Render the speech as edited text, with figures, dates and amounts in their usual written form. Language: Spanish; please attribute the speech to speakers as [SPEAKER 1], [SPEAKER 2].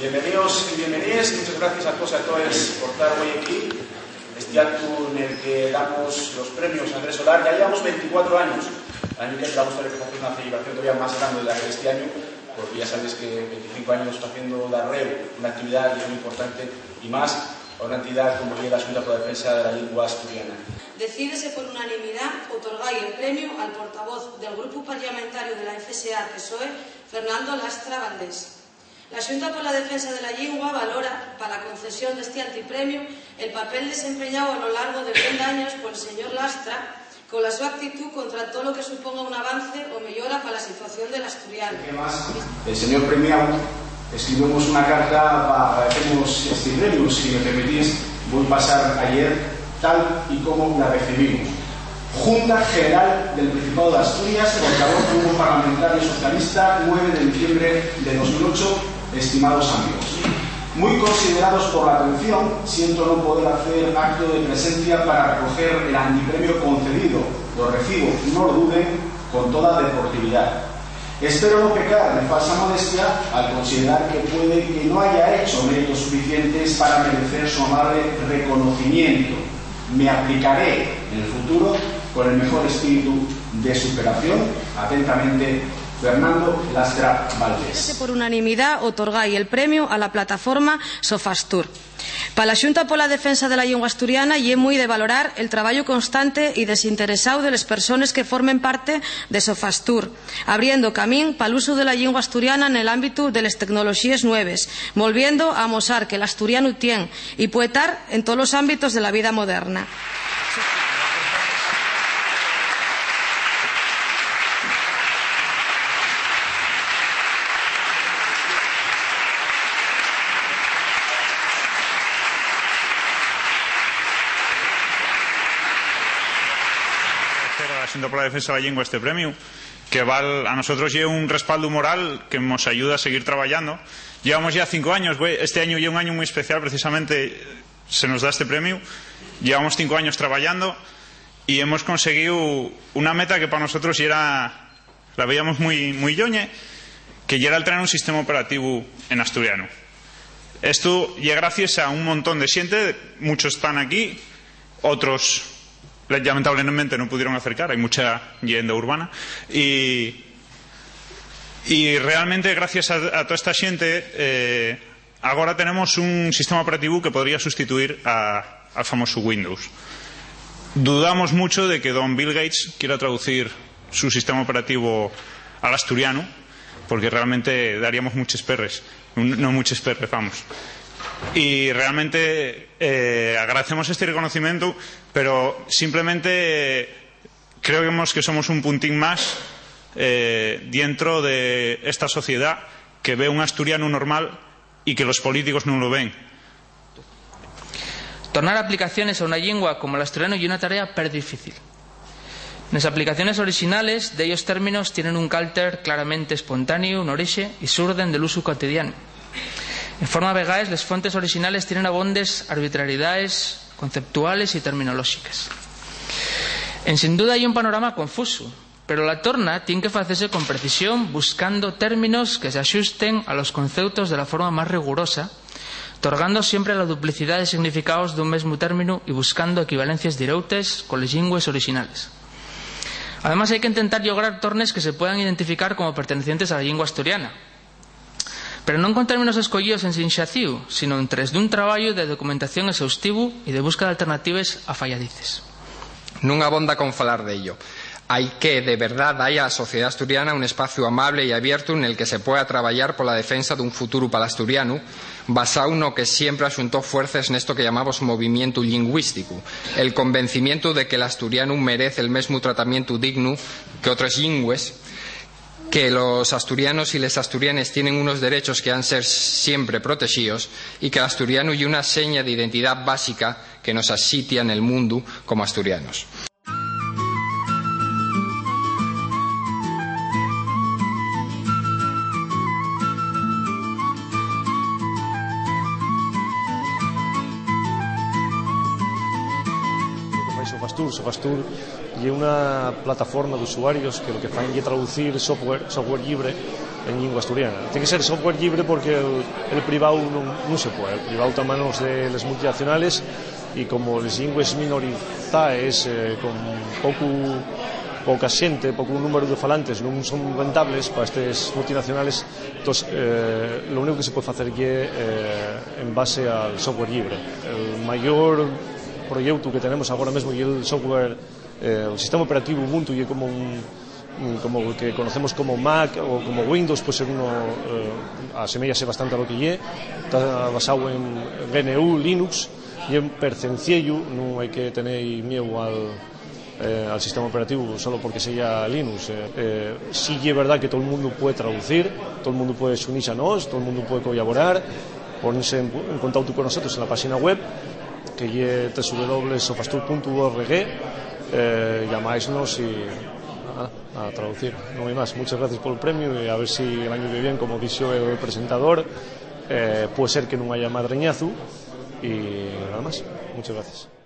[SPEAKER 1] Bienvenidos y bienvenidas, muchas gracias a todos y a todas por estar hoy aquí. Este acto en el que damos los premios a Andrés Solar. Ya llevamos 24 años. A mí me vamos a tener que hacer una celebración todavía más grande de la que este año, porque ya sabéis que 25 años haciendo la REU, una actividad muy importante y más a una entidad como es la Junta por la Defensa de la Lengua Asturiana.
[SPEAKER 2] Decídese por unanimidad otorgar el premio al portavoz del Grupo Parlamentario de la FSA-PSOE, Fernando Lastra Valdés. La Xunta por la Defensa de la Lengua valora, para la concesión de este antipremio, el papel desempeñado a lo largo de 20 años por el señor Lastra, con la su actitud contra todo lo que suponga un avance o mejora para la situación del asturiano.
[SPEAKER 1] El señor premiado escribimos una carta para agradecernos este premio. Si me permitís, voy a pasar ayer tal y como la recibimos. Junta General del Principado de Asturias, portavoz del Grupo Parlamentario Socialista, 9 de diciembre de 2008. Estimados amigos, muy considerados por la atención, siento no poder hacer acto de presencia para recoger el antipremio concedido. Lo recibo, no lo duden, con toda deportividad. Espero no pecar de falsa modestia al considerar que puede que no haya hecho méritos suficientes para merecer su amable reconocimiento. Me aplicaré en el futuro con el mejor espíritu de superación. Atentamente, Fernando Lastra Valdés.
[SPEAKER 2] Por unanimidad otorgáis el premio a la plataforma Sofastur. Para la Xunta por la Defensa de la Lengua Asturiana y es muy de valorar el trabajo constante y desinteresado de las personas que formen parte de Sofastur, abriendo camino para el uso de la lengua asturiana en el ámbito de las tecnologías nuevas, volviendo a mostrar que el asturiano tiene y puede estar en todos los ámbitos de la vida moderna.
[SPEAKER 3] La Xunta por la Defensa de la Lengua este premio, que a nosotros lleva un respaldo moral que nos ayuda a seguir trabajando. Llevamos ya 5 años, este año ya un año muy especial, precisamente se nos da este premio. Llevamos 5 años trabajando y hemos conseguido una meta que para nosotros la veíamos muy lloñe, que ya era el tener un sistema operativo en asturiano. Esto llega gracias a un montón de gente, muchos están aquí, otros lamentablemente no pudieron acercar, hay mucha leyenda urbana y realmente gracias a toda esta gente ahora tenemos un sistema operativo que podría sustituir al famoso Windows. Dudamos mucho de que don Bill Gates quiera traducir su sistema operativo al asturiano, porque realmente daríamos muchos perres, no muchos perres, vamos. Y realmente agradecemos este reconocimiento, pero simplemente creemos que somos un puntín más dentro de esta sociedad que ve un asturiano normal y que los políticos no lo ven.
[SPEAKER 4] Tornar aplicaciones a una lengua como el asturiano es una tarea difícil. Las aplicaciones originales de ellos términos tienen un carácter claramente espontáneo, un origen y surden del uso cotidiano. En forma vegaes, las fuentes originales tienen abondes arbitrariedades conceptuales y terminológicas. En sin duda hay un panorama confuso, pero la torna tiene que hacerse con precisión, buscando términos que se ajusten a los conceptos de la forma más rigurosa, otorgando siempre la duplicidad de significados de un mismo término y buscando equivalencias directas con las lengües originales. Además, hay que intentar lograr tornes que se puedan identificar como pertenecientes a la lengua asturiana, pero non con términos escollidos en sin xacíu, sino en tres dun traballo de documentación exhaustivo e de busca de alternativas a falladices.
[SPEAKER 5] Non abonda con falar de ello. Hay que, de verdad, dar a la sociedad asturiana un espacio amable y abierto en el que se pueda traballar por la defensa dun futuro para el asturiano, basado no que siempre axuntó fuerzas en esto que llamamos movimiento lingüístico, el convencimiento de que el asturiano merece el mismo tratamiento digno que otras lingües, que los asturianos y las asturianas tienen unos derechos que han de ser siempre protegidos y que el asturiano es una seña de identidad básica que nos asitia en el mundo como asturianos.
[SPEAKER 6] Sofastur y una plataforma de usuarios que lo que fan es traducir software libre en lingua asturiana. Tiene que ser software libre porque el privado non se puede. El privado está a manos de las multinacionales y como las linguas minorizadas con pouca xente, pouco número de falantes non son rentables para estas multinacionales, entonces lo único que se pode facer é en base al software libre. El maior proyecto que tenemos agora mesmo é el software, el sistema operativo Ubuntu, é como como el que conocemos como Mac o como Windows, pues asemellase bastante a lo que está basado en GNU, Linux, e en percenciello, non hai que tener miedo al sistema operativo solo porque sea Linux. Sí es verdad que todo el mundo puede traducir, todo el mundo puede unirse a nos, todo el mundo puede colaborar, ponerse en contacto con nosotros en la página web, que es www.sofastur.org, llamáisnos y a traducir. No hay más. Muchas gracias por el premio y a ver si el año que viene, como dijo el presentador, puede ser que no haya más reñazo y nada más. Muchas gracias.